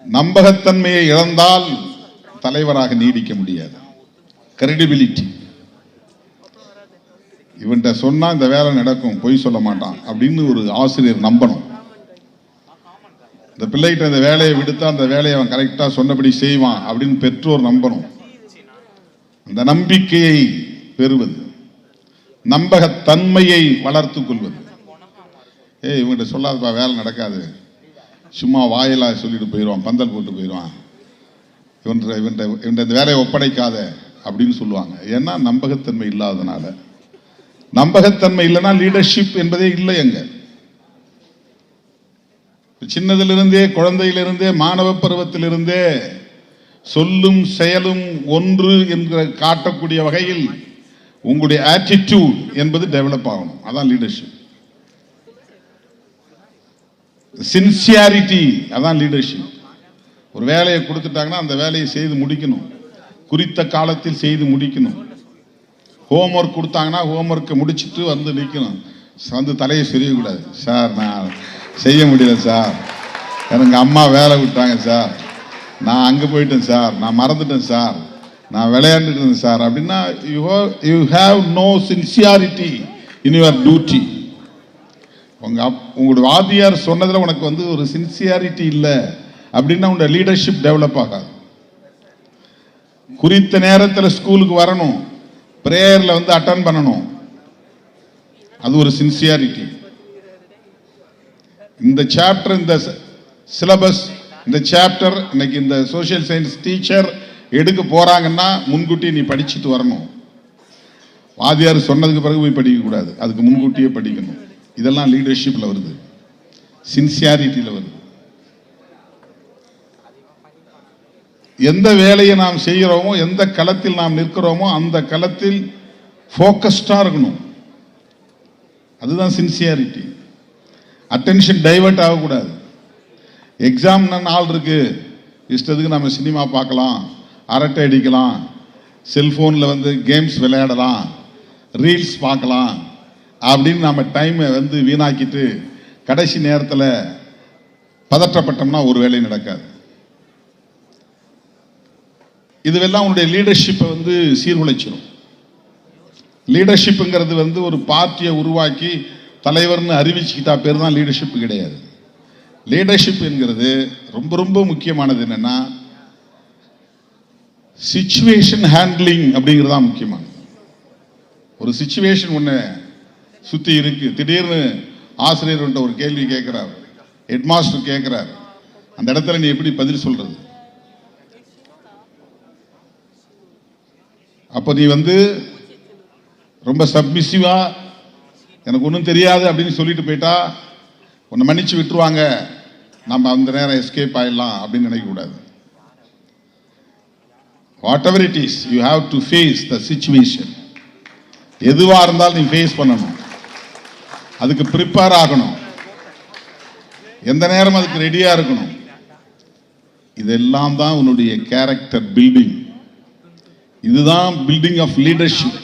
நம்பகத்தன்மையை இழந்தால் தலைவராக நீடிக்க முடியாது. கிரெடிபிலிட்டி. இவன்கிட்ட சொன்னா இந்த வேலை நடக்கும், பொய் சொல்ல மாட்டான் அப்படின்னு ஒரு ஆசிரியர் நம்பணும். இந்த பிள்ளைகிட்ட இந்த வேலையை விடுத்தா அந்த வேலையை அவன் கரெக்டா சொன்னபடி செய்வான் அப்படின்னு பெற்றோர் நம்பணும். அந்த நம்பிக்கையை பெறுவது, நம்பகத்தன்மையை வளர்த்துக் கொள்வது. இவங்கிட்ட சொல்லாதப்பா வேலை நடக்காது, சும்மா வாயிலா சொல்லிட்டு போயிடுவான், பந்தல் போட்டு போயிடுவான், இவன்கிட்ட இந்த வேலையை ஒப்படைக்காத அப்படின்னு சொல்லுவாங்க. ஏன்னா நம்பகத்தன்மை இல்லாததுனால. நம்பகத்தன்மை இல்லைன்னா லீடர்ஷிப் என்பதே இல்லை. எங்க சின்னதிலிருந்தே, குழந்தையிலிருந்தே, மாணவ பருவத்திலிருந்தே சொல்லும் செயலும் ஒன்று என்று காட்டக்கூடிய வகையில் உங்களுடைய ஆட்டிடியூட் என்பது டெவலப் ஆகணும். அதான் லீடர்ஷிப். சின்சியாரிட்டி, அதான் லீடர்ஷிப். ஒரு வேலையை கொடுத்துட்டாங்கன்னா அந்த வேலையை செய்து முடிக்கணும், குறித்த காலத்தில் செய்து முடிக்கணும். ஹோம்ஒர்க் கொடுத்தாங்கன்னா ஹோம்ஒர்க்கை முடிச்சுட்டு வந்து நிற்கணும், வந்து தலையை சொரியக்கூடாது. சார் நான் செய்ய முடியல சார், எனக்கு அம்மா வேலை விட்டாங்க சார், நான் அங்கே போயிட்டேன் சார், நான் மறந்துட்டேன் சார், நான் விளையாண்டுட்டு இருந்தேன் சார் அப்படின்னா you have no sincerity in your duty. உங்களுடைய வாத்தியார் சொன்னதில் உனக்கு வந்து ஒரு சின்சியாரிட்டி இல்லை அப்படின்னா உங்களுடைய லீடர்ஷிப் டெவலப் ஆகாது. குறித்த நேரத்தில் ஸ்கூலுக்கு வரணும், பிரேயரில் வந்து அட்டன் பண்ணணும், அது ஒரு சின்சியாரிட்டி. இந்த சாப்டர், இந்த சிலபஸ், இந்த சாப்டர் இன்னைக்கு இந்த சோசியல் சயின்ஸ் டீச்சர் எடுக்க போறாங்கன்னா முன்கூட்டி நீ படிச்சுட்டு வரணும். வாத்தியார் சொன்னதுக்கு பிறகு போய் படிக்க கூடாது, அதுக்கு முன்கூட்டியே படிக்கணும். இதெல்லாம் லீடர்ஷிப்ல வருது, சின்சியாரிட்டியில வருது. எந்த வேலையை நாம் செய்கிறோமோ, எந்த களத்தில் நாம் நிற்கிறோமோ அந்த களத்தில் போக்கஸ்டா இருக்கணும். அதுதான் சின்சியாரிட்டி. அட்டென்ஷன் டைவர்ட் ஆகக்கூடாது. எக்ஸாம் நாள் இருக்கு, இஷ்டத்துக்கு நம்ம சினிமா பார்க்கலாம், அரட்டை அடிக்கலாம், செல்போனில் வந்து கேம்ஸ் விளையாடலாம், ரீல்ஸ் பார்க்கலாம் அப்படின்னு நம்ம டைமை வந்து வீணாக்கிட்டு கடைசி நேரத்தில் பதற்றப்பட்டோம்னா ஒரு வேலை நடக்காது. இதுவெல்லாம் உன்னுடைய லீடர்ஷிப்பை வந்து சீர்குலைச்சிடும். லீடர்ஷிப்புங்கிறது வந்து ஒரு பார்ட்டியை உருவாக்கி தலைவர்னு அறிவிச்சுக்கிட்டா பேர் தான் லீடர்ஷிப் கிடையாது. லீடர்ஷிப் என்கிறது ரொம்ப ரொம்ப முக்கியமானது. என்னன்னா சிச்சுவேஷன் ஹேண்ட்லிங் அப்படிங்கிறது தான் முக்கியமானது. ஒரு சிச்சுவேஷன் ஒன்று சுற்றி இருக்கு, திடீர்னு ஆசிரியர் ஒரு கேள்வி கேட்கிறார், ஹெட் மாஸ்டர் கேட்கிறார், அந்த இடத்துல நீ எப்படி பதில் சொல்றது? அப்போ நீ வந்து ரொம்ப சப்மிசிவா எனக்கு ஒன்றும் தெரியாது அப்படின்னு சொல்லிட்டு போயிட்டா உன்னை மன்னிச்சு விட்டுருவாங்க, நம்ம அந்த நேரம் எஸ்கேப் ஆயிடலாம் அப்படின்னு நினைக்கக்கூடாது. Whatever it is, you have to face the situation. எதுவா இருந்தாலும் நீ ஃபேஸ் பண்ணணும், அதுக்கு ப்ரிப்பேர் ஆகணும், எந்த நேரம் அதுக்கு ரெடியா இருக்கணும். இதெல்லாம் தான் உன்னுடைய கேரக்டர் பில்டிங். இதுதான் பில்டிங் ஆஃப் லீடர்ஷிப்.